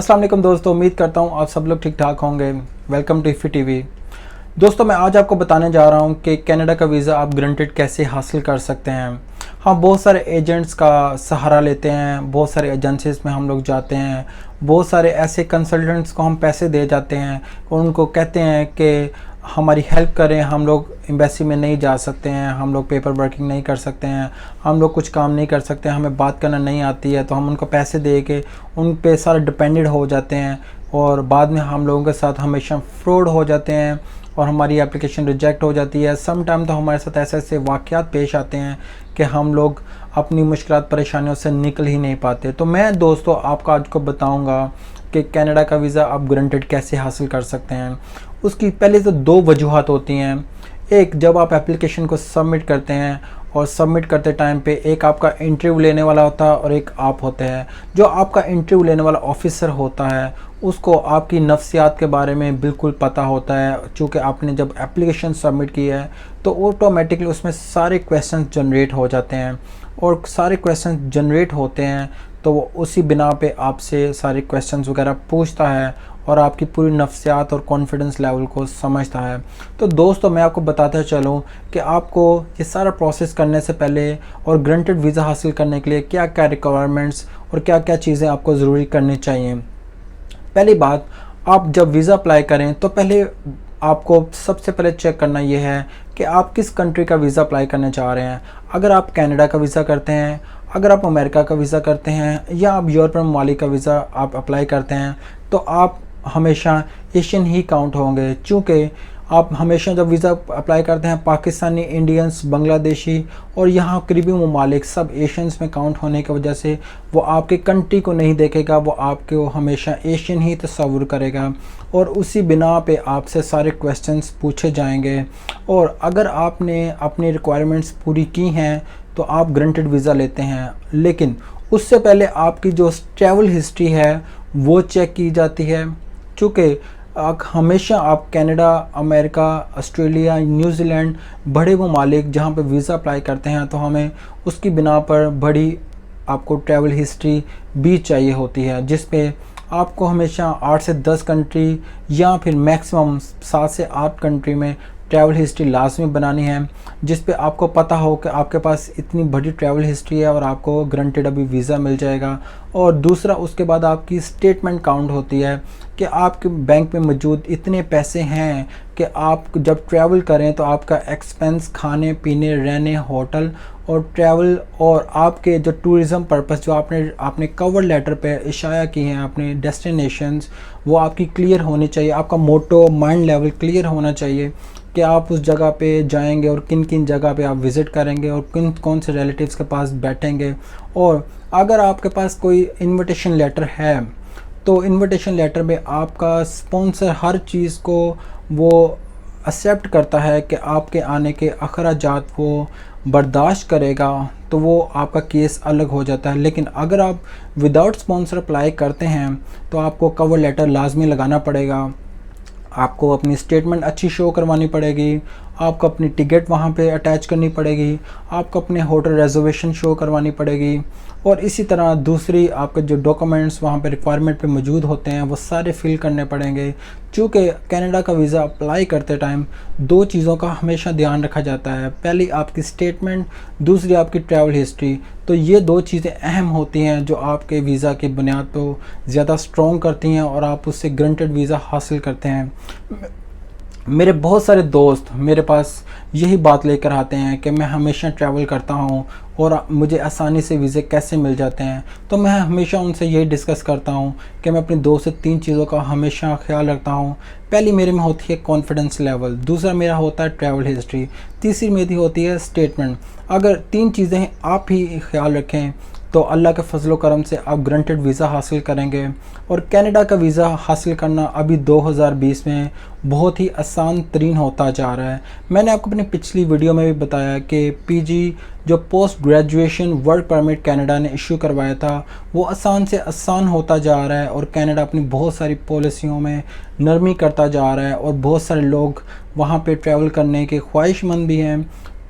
अस्सलाम वालेकुम दोस्तों, उम्मीद करता हूँ आप सब लोग ठीक ठाक होंगे। वेलकम टू इफ़ी टीवी। दोस्तों, मैं आज आपको बताने जा रहा हूँ कि कनाडा का वीज़ा आप ग्रांटेड कैसे हासिल कर सकते हैं। हाँ, बहुत सारे एजेंट्स का सहारा लेते हैं, बहुत सारे एजेंसीज में हम लोग जाते हैं, बहुत सारे ऐसे कंसल्टेंट्स को हम पैसे दे जाते हैं और उनको कहते हैं कि हमारी हेल्प करें। हम लोग एम्बेसी में नहीं जा सकते हैं, हम लोग पेपर वर्किंग नहीं कर सकते हैं, हम लोग कुछ काम नहीं कर सकते हैं, हमें बात करना नहीं आती है, तो हम उनको पैसे दे के उन पे सारा डिपेंडेंट हो जाते हैं और बाद में हम लोगों के साथ हमेशा फ्रॉड हो जाते हैं और हमारी एप्लीकेशन रिजेक्ट हो जाती है। सम टाइम तो हमारे साथ ऐसे ऐसे वाक़यात पेश आते हैं कि हम लोग अपनी मुश्किलात परेशानियों से निकल ही नहीं पाते। तो मैं दोस्तों आपको आज को बताऊंगा कि कनाडा का वीज़ा आप ग्रांटेड कैसे हासिल कर सकते हैं। उसकी पहले तो दो वजूहत होती हैं। एक, जब आप एप्लीकेशन को सबमिट करते हैं और सबमिट करते टाइम पे एक आपका इंटरव्यू लेने वाला होता है और एक आप होते हैं। जो आपका इंटरव्यू लेने वाला ऑफिसर होता है उसको आपकी नफ्सियात के बारे में बिल्कुल पता होता है, चूँकि आपने जब एप्लीकेशन सबमिट की है तो ऑटोमेटिकली उसमें सारे क्वेश्चन जनरेट हो जाते हैं और सारे क्वेश्चन जनरेट होते हैं तो वो उसी बिना पे आपसे सारे क्वेश्चंस वगैरह पूछता है और आपकी पूरी नफ्सियात और कॉन्फिडेंस लेवल को समझता है। तो दोस्तों, मैं आपको बताता चलूँ कि आपको ये सारा प्रोसेस करने से पहले और ग्रांटेड वीज़ा हासिल करने के लिए क्या क्या रिक्वायरमेंट्स और क्या क्या चीज़ें आपको ज़रूरी करनी चाहिए। पहली बात, आप जब वीज़ा अप्लाई करें तो पहले आपको सबसे पहले चेक करना ये है कि आप किस कंट्री का वीज़ा अप्लाई करना चाह रहे हैं। अगर आप कनाडा का वीज़ा करते हैं, अगर आप अमेरिका का वीज़ा करते हैं या आप यूरोपियन ममालिक का वीज़ा आप अप्लाई करते हैं तो आप हमेशा एशियन ही काउंट होंगे। चूँकि आप हमेशा जब वीज़ा अप्लाई करते हैं पाकिस्तानी, इंडियंस, बांग्लादेशी और यहाँ करीबी ममालिक सब एशियंस में काउंट होने की वजह से वो आपके कंट्री को नहीं देखेगा, वो आपको हमेशा एशियन ही तस्वुर करेगा और उसी बिना पे आपसे सारे क्वेश्चंस पूछे जाएंगे। और अगर आपने अपनी रिक्वायरमेंट्स पूरी की हैं तो आप ग्रांटेड वीज़ा लेते हैं, लेकिन उससे पहले आपकी जो ट्रैवल हिस्ट्री है वो चेक की जाती है। चूँकि हमेशा आप कनाडा, अमेरिका, ऑस्ट्रेलिया, न्यूजीलैंड बड़े ममालिक जहाँ पे वीज़ा अप्लाई करते हैं तो हमें उसकी बिना पर बड़ी आपको ट्रैवल हिस्ट्री भी चाहिए होती है, जिस पे आपको हमेशा 8 से 10 कंट्री या फिर मैक्सिमम 7 से 8 कंट्री में ट्रैवल हिस्ट्री लाजमी बनानी है, जिस पे आपको पता हो कि आपके पास इतनी बड़ी ट्रैवल हिस्ट्री है और आपको ग्रांटेड अभी वीज़ा मिल जाएगा। और दूसरा, उसके बाद आपकी स्टेटमेंट काउंट होती है कि आपके बैंक में मौजूद इतने पैसे हैं कि आप जब ट्रैवल करें तो आपका एक्सपेंस, खाने पीने, रहने, होटल और ट्रैवल और आपके जो टूरिज़म पर्पस जो आपने कवर लेटर पे इशाया की हैं अपने डेस्टिनेशंस, वो आपकी क्लियर होनी चाहिए। आपका मोटो, माइंड लेवल क्लियर होना चाहिए कि आप उस जगह पे जाएंगे और किन किन जगह पे आप विज़िट करेंगे और किन कौन से रिलेटिव्स के पास बैठेंगे। और अगर आपके पास कोई इनविटेशन लेटर है तो इनविटेशन लेटर में आपका स्पॉन्सर हर चीज़ को वो एक्सेप्ट करता है कि आपके आने के अखराजात वो बर्दाश्त करेगा, तो वो आपका केस अलग हो जाता है। लेकिन अगर आप विदाउट स्पॉन्सर अप्लाई करते हैं तो आपको कवर लेटर लाजमी लगाना पड़ेगा, आपको अपनी स्टेटमेंट अच्छी शो करवानी पड़ेगी, आपको अपनी टिकट वहाँ पे अटैच करनी पड़ेगी, आपको अपने होटल रिजर्वेशन शो करवानी पड़ेगी और इसी तरह दूसरी आपके जो डॉक्यूमेंट्स वहाँ पे रिक्वायरमेंट पे मौजूद होते हैं वो सारे फिल करने पड़ेंगे। चूँकि कनाडा का वीज़ा अप्लाई करते टाइम दो चीज़ों का हमेशा ध्यान रखा जाता है, पहली आपकी स्टेटमेंट, दूसरी आपकी ट्रैवल हिस्ट्री। तो ये दो चीज़ें अहम होती हैं जो आपके वीज़ा की बुनियाद को ज़्यादा स्ट्रॉन्ग करती हैं और आप उससे ग्रांटेड वीज़ा हासिल करते हैं। मेरे बहुत सारे दोस्त मेरे पास यही बात लेकर आते हैं कि मैं हमेशा ट्रैवल करता हूं और मुझे आसानी से वीज़े कैसे मिल जाते हैं। तो मैं हमेशा उनसे यही डिस्कस करता हूं कि मैं अपनी 2 से 3 चीज़ों का हमेशा ख्याल रखता हूं। पहली मेरे में होती है कॉन्फिडेंस लेवल, दूसरा मेरा होता है ट्रैवल हिस्ट्री, तीसरी मेरी होती है स्टेटमेंट। अगर 3 चीज़ें आप ही ख्याल रखें तो अल्लाह के फजलो करम से आप ग्रांटेड वीज़ा हासिल करेंगे। और कनाडा का वीज़ा हासिल करना अभी 2020 में बहुत ही आसान तरीन होता जा रहा है। मैंने आपको अपनी पिछली वीडियो में भी बताया कि पीजी जो post graduation work permit Canada ने इशू करवाया था वो आसान से आसान होता जा रहा है और कनाडा अपनी बहुत सारी पॉलिसियों में नरमी करता जा रहा है और बहुत सारे लोग वहाँ पे ट्रैवल करने के ख्वाहिशमंद भी हैं।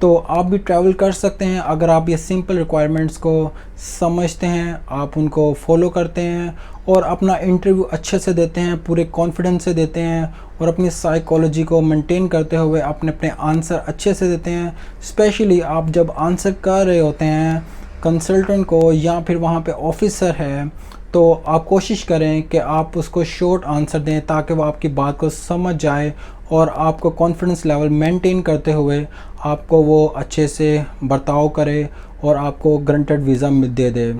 तो आप भी ट्रैवल कर सकते हैं अगर आप ये सिंपल रिक्वायरमेंट्स को समझते हैं, आप उनको फॉलो करते हैं और अपना इंटरव्यू अच्छे से देते हैं, पूरे कॉन्फिडेंस से देते हैं और अपनी साइकोलॉजी को मेंटेन करते हुए अपने अपने आंसर अच्छे से देते हैं। स्पेशली आप जब आंसर कर रहे होते हैं कंसल्टेंट को या फिर वहाँ पे ऑफिसर है, तो आप कोशिश करें कि आप उसको शॉर्ट आंसर दें ताकि वो आपकी बात को समझ जाए और आपको कॉन्फिडेंस लेवल मेंटेन करते हुए आपको वो अच्छे से बर्ताव करे और आपको ग्रांटेड वीज़ा दे दे।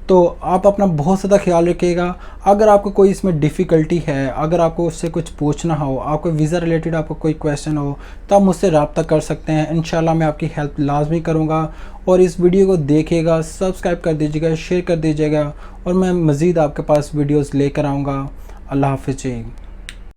तो आप अपना बहुत ज़्यादा ख्याल रखिएगा। अगर आपको कोई इसमें डिफ़िकल्टी है, अगर आपको उससे कुछ पूछना हो, आपको वीज़ा रिलेटेड आपको कोई क्वेश्चन हो, तो आप मुझसे रब्ता कर सकते हैं। इंशाल्लाह मैं आपकी हेल्प लाजमी करूँगा। और इस वीडियो को देखिएगा, सब्सक्राइब कर दीजिएगा, शेयर कर दीजिएगा और मैं मज़ीद आपके पास वीडियोज़ लेकर आऊँगा। अल्लाह हाफ़िज़ जी।